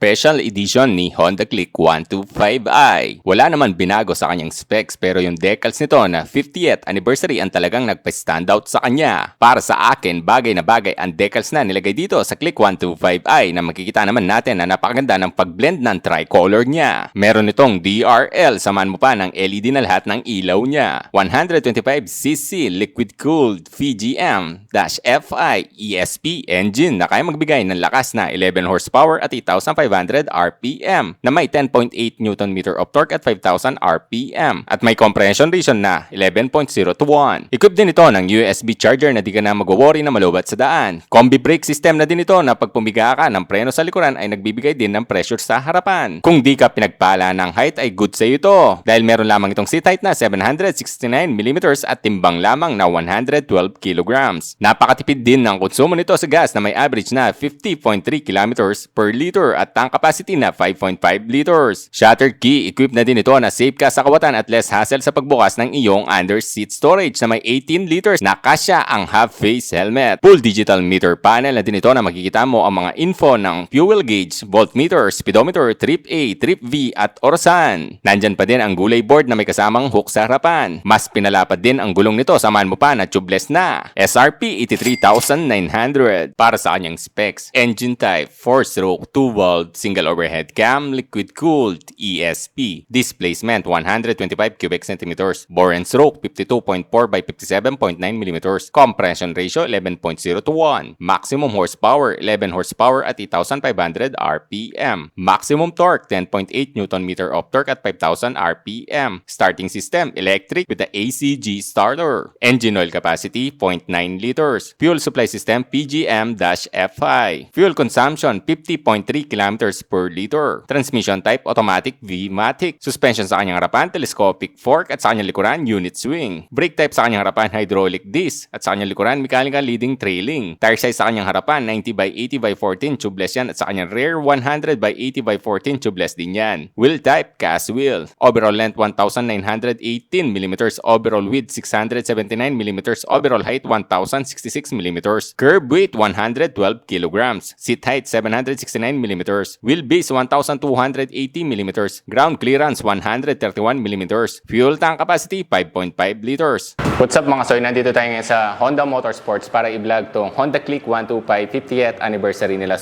Special Edition ni Honda Click 125i. Wala naman binago sa kanyang specs pero yung decals nito na 50th anniversary ang talagang nagpa-standout sa kanya. Para sa akin, bagay na bagay ang decals na nilagay dito sa Click 125i na makikita naman natin na napakaganda ng pag-blend ng tricolor niya. Meron itong DRL, samahan mo pa ng LED na lahat ng ilaw niya. 125cc liquid-cooled VGM-FI ESP engine na kaya magbigay ng lakas na 11 horsepower at 8,500 RPM na may 10.8 Nm of torque at 5,000 RPM at may compression ratio na 11.0 to 1. Equipped din ito ng USB charger na di ka na mag-worry na malubat sa daan. Combi brake system na din ito na pag pumiga ka ng preno sa likuran ay nagbibigay din ng pressure sa harapan. Kung di ka pinagpala ng height ay good sa ito dahil meron lamang itong seat height na 769mm at timbang lamang na 112 kg. Napakatipid din ng konsumo nito sa gas na may average na 50.3 km per liter at tank capacity na 5.5 liters. Shutter key, equipped na din ito na safe ka sa kawatan at less hassle sa pagbukas ng iyong under seat storage na may 18 liters na kasya ang half-face helmet. Full digital meter panel na din ito na makikita mo ang mga info ng fuel gauge, voltmeter, speedometer, trip A, trip V at orasan. Nandyan pa din ang gulay board na may kasamang hook sa harapan. Mas pinalapad din ang gulong nito, samahan mo pa na tubeless na. SRP 83,900. Para sa kanyang specs, engine type 4-stroke 2-valve single overhead cam liquid-cooled ESP. Displacement 125 cubic centimeters. Bore and stroke 52.4 by 57.9 millimeters. Compression ratio 11.0 to 1. Maximum horsepower 11 horsepower at 8,500 RPM. Maximum torque 10.8 Nm of torque at 5,000 RPM. Starting system electric with the ACG starter. Engine oil capacity 0.9 liters. Fuel supply system PGM-FI. Fuel consumption 50.3 km per liter. Transmission type automatic V-matic. Suspension sa kanyang harapan telescopic fork at sa kanyang likuran unit swing. Brake type sa kanyang harapan hydraulic disc at sa kanyang likuran mechanical leading trailing. Tire size sa kanyang harapan 90 by 80 by 14 tubeless yan at sa kanyang rear 100 by 80 by 14 tubeless din yan. Wheel type cast wheel. Overall length 1,918mm. Overall width 679mm. Overall height 1,066mm. Curb weight 112 kg. Seat height 769mm. Wheelbase 1,280mm. Ground clearance 131mm. Fuel tank capacity 5.5 liters. What's up mga soy? Nandito tayo ngayon sa Honda Motorsports para i-vlog tong Honda Click 125 50th anniversary nila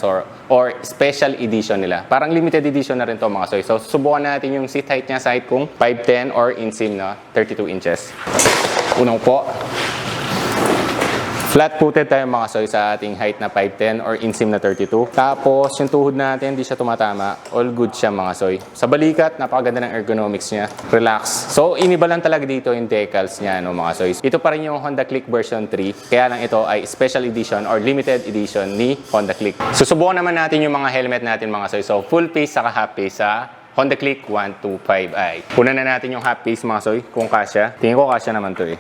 or special edition nila. Parang limited edition na rin to mga soy. So subukan natin yung seat height niya sa height kung 5'10 or insim na 32 inches. Unang po. Flat-footed tayo mga soy sa ating height na 5'10 or insim na 32. Tapos yung tuhod natin, hindi siya tumatama. All good siya mga soy. Sa balikat, napakaganda ng ergonomics niya. Relax. So iniba lang talaga dito yung decals niya no, mga soy. Ito pa rin yung Honda Click version 3. Kaya lang ito ay special edition or limited edition ni Honda Click. Susubukan naman natin yung mga helmet natin mga soy. So full face saka half face sa Honda Click 125i. Una na natin yung half face mga soy kung kasya. Tingin ko kasya naman to eh.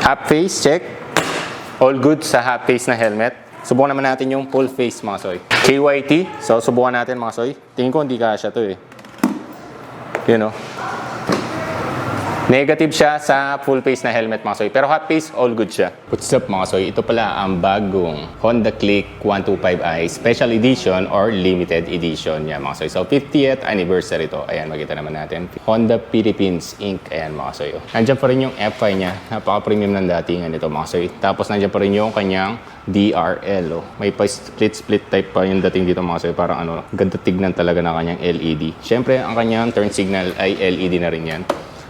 Half face, check. All good sa half face na helmet. Subukan naman natin yung full face mga soy. KYT. So, subukan natin mga soy. Tingin ko hindi kasya to eh. You know. Negative siya sa full face na helmet mga soy. Pero half face, all good siya. What's up mga soy? Ito pala ang bagong Honda Click 125i Special Edition or Limited Edition niya mga soy. So 50th anniversary to. Ayan, makita naman natin. Honda Philippines Inc. Ayan mga soy. Nandiyan pa rin yung FI niya. Napaka-premium ng datingan nito mga soy. Tapos nandiyan pa rin yung kanyang DRL. Oh. May pa split type pa yung dating dito mga soy. Parang ano, ganda tignan talaga na kanyang LED. Siyempre, ang kanyang turn signal ay LED na rin yan.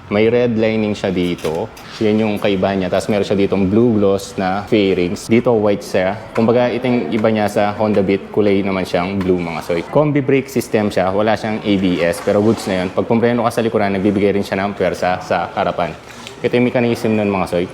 May red lining siya dito. Yan yung kaibahan niya. Tapos meron siya ditong blue gloss na fairings. Dito white siya. Kumbaga itong iba niya sa Honda Beat, kulay naman siyang blue mga soy. Combi brake system siya. Wala siyang ABS. Pero goods na yun. Pag pumpreno ka sa likuran, nagbibigay rin siya ng pwersa sa harapan. Ito yung mechanism nun mga soy.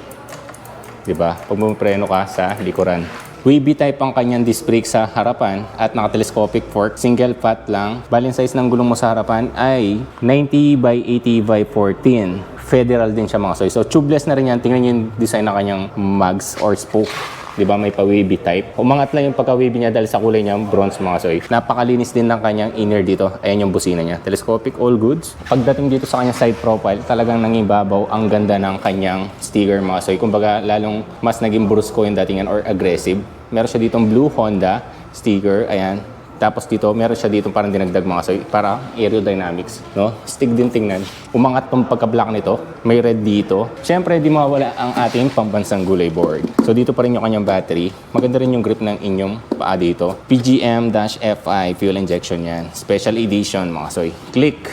Diba? Pag pumpreno ka sa likuran. Wavy type ang kanyang disc brake sa harapan at naka-telescopic fork. Single fat lang. Bali size ng gulong mo sa harapan ay 90 by 80 by 14. Federal din siya mga soy. So tubeless na rin yan. Tingnan nyo yung design ng kanyang mags or spoke. Di ba may pa-wavy type. Umangat lang yung pagka-wavy niya dahil sa kulay niya, bronze mga soy. Napakalinis din ng kanyang inner dito. Ayan yung busina niya. Telescopic, all goods. Pagdating dito sa kanyang side profile, talagang nangibabaw ang ganda ng kanyang sticker mga soy. Kumbaga, lalong mas naging brusko yung datingan or aggressive. Meron siya ditong blue Honda sticker. Ayan. Tapos dito, meron siya dito parang dinagdag mga soy para aerodynamics, no? Stick din tingnan. Umangat tong pagka-black nito. May red dito. Siyempre, di mawala ang ating pambansang gulay board. So dito pa rin yung kanyang battery. Maganda rin yung grip ng inyong paa dito. PGM-FI fuel injection yan. Special edition mga soy. Click.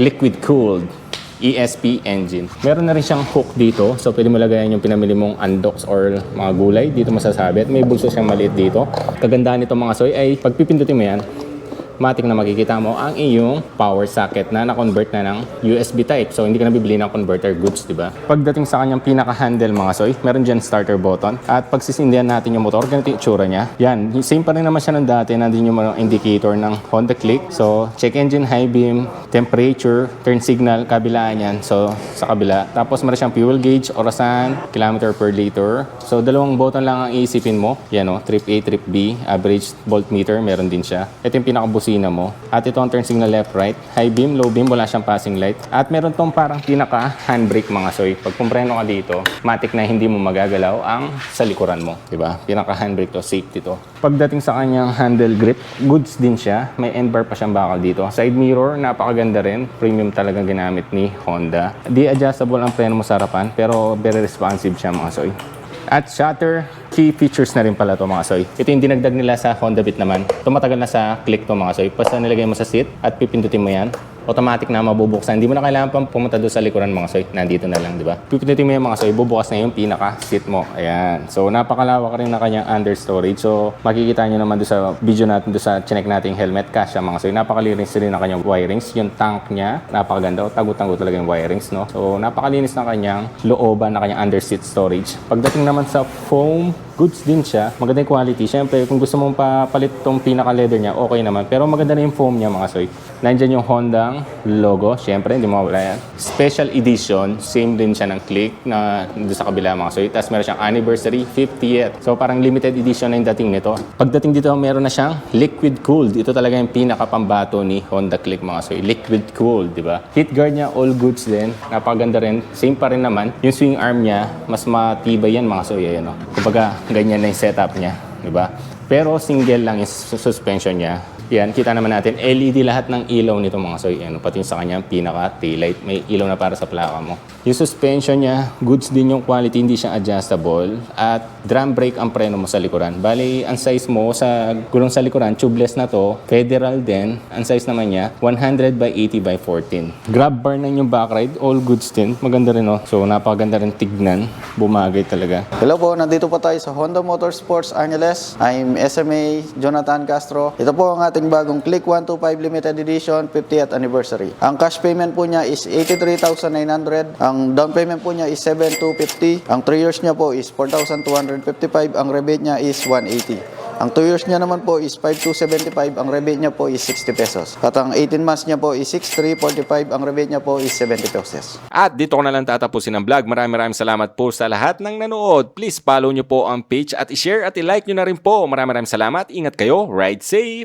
Liquid cooled. ESP engine. Meron na rin siyang hook dito. So, pwede mo lagayan yung pinamili mong undox or mga gulay. Dito masasabi. At may bulso siyang maliit dito. Kagandahan nito mga soy ay pag pipindutin mo yan, matik na makikita mo ang iyong power socket na na-convert na ng USB type. So, hindi ka na bibili ng converter goods, di ba? Pagdating sa kanyang pinaka-handle mga soy, meron dyan starter button. At pag sisindihan natin yung motor, ganito yung itsura niya. Yan, same pa rin naman siya ng dati. Nandun yung mga indicator ng Honda Click. So, check engine, high beam, temperature, turn signal, kabilaan yan. So, sa kabila. Tapos, meron siyang fuel gauge, orasan, kilometer per liter. So, dalawang button lang ang iisipin mo. Yan o, trip A, trip B, average voltmeter, meron din siya. Ito yung pinaka-busina mo. At ito ang turn signal left, right. High beam, low beam, wala siyang passing light. At meron tong parang pinaka-handbrake mga soy. Pag pumpreno ka dito, matik na hindi mo magagalaw ang sa likuran mo. Diba? Pinaka-handbrake to, safety to. Pagdating sa kanyang handle grip, goods din siya. May end bar pa siyang bakal dito. Side mirror, napakaganda rin. Premium talagang ginamit ni Honda. Di adjustable ang preno mo sa harapan, pero very responsive siya mga soy. At shutter, key features na rin pala to mga soy. Ito yung dinagdag nila sa Honda Beat naman. Tumatagal na sa click to mga soy. Basta nilagay mo sa seat at pipindutin mo yan, automatic na mabubuksan. Hindi mo na kailangan pang pumunta doon sa likuran mga soy. Nandito na lang, di ba? Pipindutin mo yung mga soy, bubukas na yung pinaka-seat mo. Ayan. So, napakalawak rin na kanyang under storage. So, makikita nyo naman doon sa video natin, doon sa chinek nating helmet, kasya mga soy. Napakalinis rin na kanyang wirings. Yung tank niya, napakaganda. Tago-tago talaga yung wirings, no? So, napakalinis na kanyang looban na kanyang under seat storage. Pagdating naman sa foam, goods din siya. Maganda yung quality. Siyempre, kung gusto mong papalit tong pinaka-leather niya, okay naman. Pero maganda na yung foam niya mga soy. Nandyan yung Honda logo. Siyempre, hindi mawala yan. Special edition. Same din siya ng click na doon sa kabila mga soy. Tapos meron siyang anniversary 50th. So, parang limited edition na yung dating nito. Pagdating dito, meron na siyang liquid cooled. Ito talaga yung pinaka-pambato ni Honda Click mga soy. Liquid cooled, di ba? Heat guard niya, all goods din. Napakaganda rin. Same pa rin naman. Yung swing arm niya, mas matibay yan mga soy. Ayan, no? Kumbaga, ganyan na yung setup niya, di ba? Pero single lang yung suspension niya. Yan, kita naman natin, LED lahat ng ilaw nito mga soy. Yan, pati sa kanyang pinaka-taillight. May ilaw na para sa plaka mo. Yung suspension niya, goods din yung quality, hindi siya adjustable. At drum brake ang preno mo sa likuran. Bali, ang size mo sa gulong sa likuran, tubeless na to, federal din. Ang size naman niya, 100 by 80 by 14. Grab bar na yung back ride, all goods din. Maganda rin, no? So, napakaganda rin tignan. Bumagay talaga. Hello po, nandito po tayo sa Honda Motorsports Arneles. I'm SMA Jonathan Castro. Ito po ang ating bagong Click 125 Limited Edition 50th Anniversary. Ang cash payment po niya is 83,900. Ang down payment po niya is 7,250. Ang 3 years niya po is 4,255. Ang rebate niya is 180. Ang 2 years niya naman po is 5,275. Ang rebate niya po is 60 pesos. At ang 18 months niya po is 6,345. Ang rebate niya po is 70 pesos. At dito ko na lang tatapusin ang vlog. Maraming salamat po sa lahat ng nanood. Please follow nyo po ang page at i-share at i-like nyo na rin po. Maraming salamat. Ingat kayo. Ride safe!